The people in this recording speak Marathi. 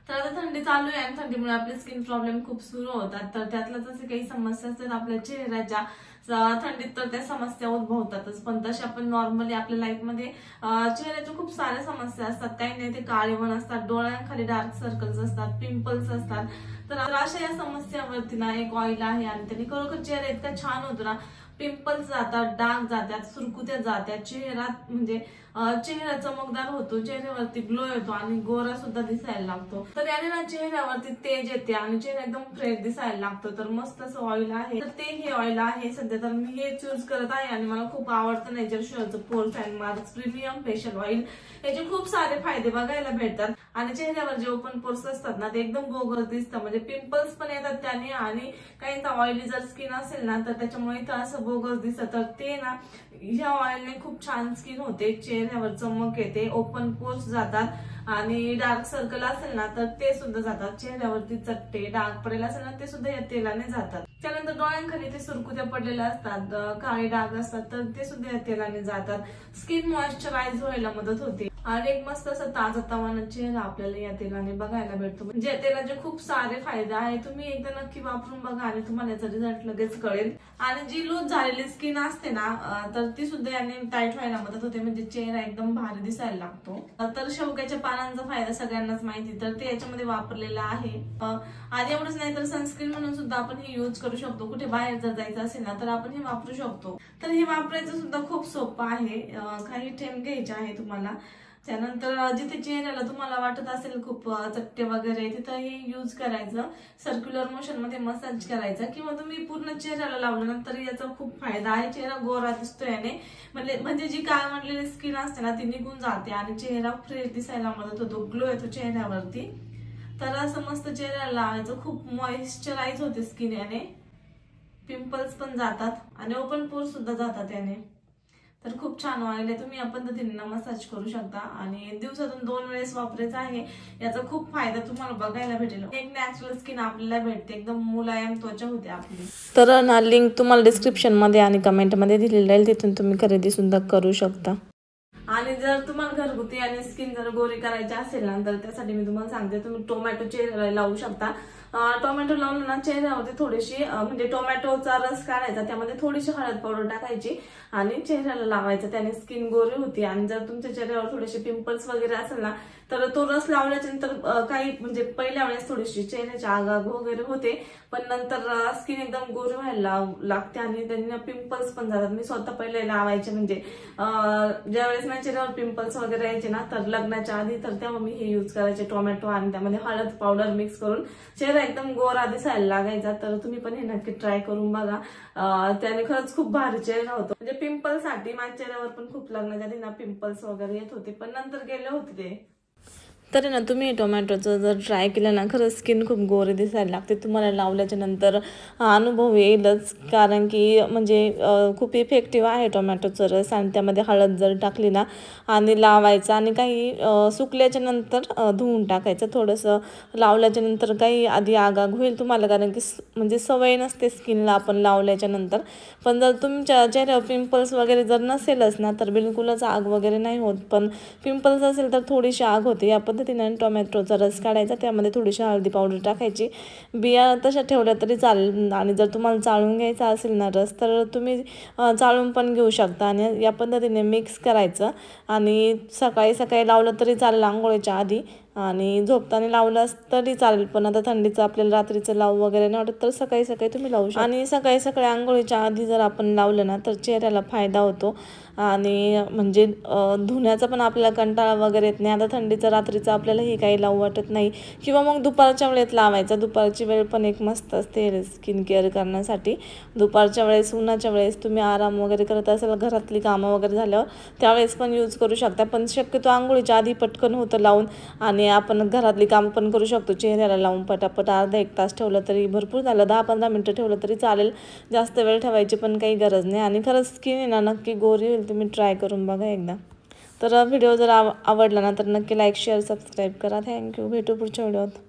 तर आता थंडी चालू आहे आणि थंडीमुळे आपले स्किन प्रॉब्लेम खूप सुरू होतात. तर त्यातल्याच असे काही समस्या असतात आपल्या चेहऱ्याच्या, थंडीत तर त्या समस्या उद्भवतातच. पण तशा आपण नॉर्मली आपल्या लाईफमध्ये चेहऱ्याच्या खूप साऱ्या समस्या असतात. काही नाही ते काळेपण असतात, डोळ्यांखाली डार्क सर्कल्स असतात, पिंपल्स असतात. तर अशा या समस्यावरती ना एक ऑइल आहे आणि त्याने खरोखर चेहरा इतका छान होतो ना. पिंपल्स जातात, डाग जातात, सुरकुत्या जातात, चेहरा म्हणजे चेहरा चमकदार होतो, चेहऱ्यावरती ग्लो येतो आणि गोरा सुद्धा दिसायला लागतो. तर याने ना चेहऱ्यावरती तेज येते आणि चेहरा एकदम फ्रेश दिसायला लागतो. तर मस्त असं ऑइल आहे, तर ते हे ऑइल आहे सध्या तर मी हे चूज करत आहे आणि मला खूप आवडतं नेचर शुअरचं pores and marks premium facial oil. याचे खूप सारे फायदे बघायला भेटतात आणि चेहऱ्यावर जे ओपन पोर्स असतात ना ते एकदम गोगस दिसतं, म्हणजे पिंपल्स पण येतात त्याने. आणि काहींचा ऑइली जर स्किन असेल ना तर त्याच्यामुळे इथं असं बोगस दिसत, तर ते ना ह्या ऑइलने खूप छान स्किन होते, चेहऱ्यावर चमक येते, ओपन पोर्स जातात आणि डार्क सर्कल असेल ना तर ते सुद्धा जातात. चेहऱ्यावरती चट्टे डाग पडेल असेल ना ते सुद्धा या तेलाने जातात. त्यानंतर डोळ्यांखाली ते सुरकुत्या पडलेल्या असतात, काळे डाग असतात, तर ते सुद्धा या तेलाने जातात. स्किन मॉइश्चराइज व्हायला मदत होते आणि एक मस्त असं ताजा तवाना चेहरा आपल्याला या तेलाने बघायला भेटतो. म्हणजे या तेलाचे खूप सारे फायदे आहेत, तुम्ही एकदा नक्की वापरून बघा आणि तुम्हाला याचा रिझल्ट लगेच कळेल. आणि जी लूज झालेली स्किन असते ना तर ती सुद्धा याने टाईट व्हायला मदत होते, म्हणजे चेहरा एकदम भारी दिसायला लागतो. तर शेवग्याच्या पानांचा फायदा सगळ्यांनाच माहिती, तर ते याच्यामध्ये वापरलेला आहे. आणि एवढंच नाही तर सनस्क्रीन म्हणून सुद्धा आपण हे यूज करू शकतो. कुठे बाहेर जर जायचं असेल ना तर आपण हे वापरू शकतो. तर हे वापरायचं सुद्धा खूप सोपं आहे. काही थेंब घ्यायचे आहे तुम्हाला. त्यानंतर जिथे चेहऱ्याला तुम्हाला वाटत असेल खूप चट्टे वगैरे तिथं हे यूज करायचं, सर्क्युलर मोशन मध्ये मसाज करायचा किंवा तुम्ही पूर्ण चेहऱ्याला लावलं ना तर याचा खूप फायदा आहे. चेहरा गोरा दिसतो याने, म्हणजे जी काय म्हटलेली स्किन असते ना ती निघून जाते आणि चेहरा फ्रेश दिसायला मदत होतो, ग्लो येतो चेहऱ्यावरती. तर असं मस्त चेहऱ्याला लावायचं, खूप मॉइश्चराइज होते स्किन याने, पिंपल्स पण जातात आणि ओपन पोर्स सुद्धा जातात याने. तर खूप छान ऑइल आहे, तुम्ही या पद्धतीने मसाज करू शकता आणि दिवसातून 2 वेळेस वापरायचं आहे. याचा खूप फायदा तुम्हाला बघायला भेटेल. एक नॅचरल स्किन आपल्याला भेटते, एकदम मुलायम त्वचा होते आपली. तर ना लिंक तुम्हाला डिस्क्रिप्शन मध्ये आणि कमेंट मध्ये दिलेली राहील, तिथून तुम्ही खरेदी सुद्धा करू शकता. आणि जर तुम्हाला घरगुती आणि स्किन जर गोरी करायची असेल ना तर त्यासाठी मी तुम्हाला सांगते, तुम्ही टोमॅटो चेहऱ्याला लावू शकता. टोमॅटो लावलं ना चेहऱ्यावरती थोडीशी म्हणजे टोमॅटोचा रस काढायचा, त्यामध्ये थोडीशी हळद पावडर टाकायची आणि चेहऱ्याला लावायचं, त्याने स्किन गोरी होती. आणि जर तुमच्या चेहऱ्यावर थोडेसे पिंपल्स वगैरे असेल ना तर तो रस लावल्याच्या नंतर काही म्हणजे पहिल्या वेळेस थोडीशी चेहऱ्याची आग वगैरे होते, पण नंतर स्किन एकदम गोरी व्हायला लागते आणि त्यांनी पिंपल्स पण जातात. मी स्वतः पहिले लावायचे, म्हणजे ज्यावेळेस माझ्या चेहऱ्यावर पिंपल्स वगैरे यायचे ना तर लग्नाच्या आधी, तर तेव्हा मी हे यूज करायचे टोमॅटो आणि त्यामध्ये हळद पावडर मिक्स करून चेहरा एकदम गोरा दिसायला लागायचा. तर तुम्ही पण हे नक्की ट्राय करून बघा, त्याने खरंच खूप भारी चेहरा होतो. म्हणजे पिंपल्स साठी माझ्या चेहऱ्यावर पण खूप लग्नाच्या आधी ना पिंपल्स वगैरे येत होते, पण नंतर गेले होते ते. तरी ना तुम्ही टोमॅटोचं जर ट्राय केलं ना खरंच स्किन खूप गोरी दिसायला लागते, तुम्हाला लावल्याच्या नंतर अनुभव येईलच. कारण की म्हणजे खूप इफेक्टिव्ह आहे टोमॅटोचं रस. आणि त्यामध्ये हळद जर टाकली ना आणि लावायचं आणि काही सुकल्याच्या नंतर धुवून टाकायचं. थोडंसं लावल्याच्या नंतर काही आधी आगाग होईल तुम्हाला, कारण की म्हणजे सवय नसते स्किनला आपण लावल्याच्या नंतर. पण जर तुमच्या चेहऱ्यावर पिंपल्स वगैरे जर नसेलच ना तर बिलकुलच आग वगैरे नाही होत, पण पिंपल्स असेल तर थोडीशी आग होते. या पद्धतीने टोमॅटोचा रस काढायचा, त्यामध्ये थोडीशी हळदी पावडर टाकायची, बिया तशा ठेवल्या तरी चालेल. आणि जर तुम्हाला चाळून घ्यायचा असेल ना रस तर तुम्ही चाळून पण घेऊ शकता. आणि या पद्धतीने मिक्स करायचं आणि सकाळी सकाळी लावलं तरी चालेल आंघोळीच्या आधी, आणि झोपताना लावलं तरी चालेल. पण आता थंडीचं आपल्याला रात्रीचं लावू वगैरे नाही वाटत तर सकाळी सकाळी तुम्ही लावू शकता. आणि सकाळी सकाळी आंघोळीच्या आधी जर आपण लावलं ना तर चेहऱ्याला फायदा होतो आणि म्हणजे धुण्याचा पण आपल्याला कंटाळा वगैरे येत नाही. आता थंडीचं रात्रीचं आपल्यालाही काही लावू वाटत नाही, किंवा मग दुपारच्या वेळेत लावायचा. दुपारची वेळ पण एक मस्त असते स्किन केअर करण्यासाठी. दुपारच्या वेळेस उन्हाच्या वेळेस तुम्ही आराम वगैरे करत असाल, घरातली कामं वगैरे झाल्यावर त्यावेळेस पण यूज करू शकता. पण शक्यतो आंघोळीच्या आधी पटकन होतं लावून, आणि आपण घरातली कामं पण करू शकतो चेहऱ्याला लावून पटापट. अर्धा 1 तास ठेवलं तरी भरपूर झालं, 10-15 मिनटं ठेवलं तरी चालेल, जास्त वेळ ठेवायची पण काही गरज नाही. आणि खरंच स्किन आहे ना नक्की गोरी होईल, तुम्ही ट्राय करून बघा एकदा. तर व्हिडिओ जर आवडला ना तर नक्की लाईक शेअर सबस्क्राईब करा. थँक्यू. भेटू पुढच्या व्हिडिओत.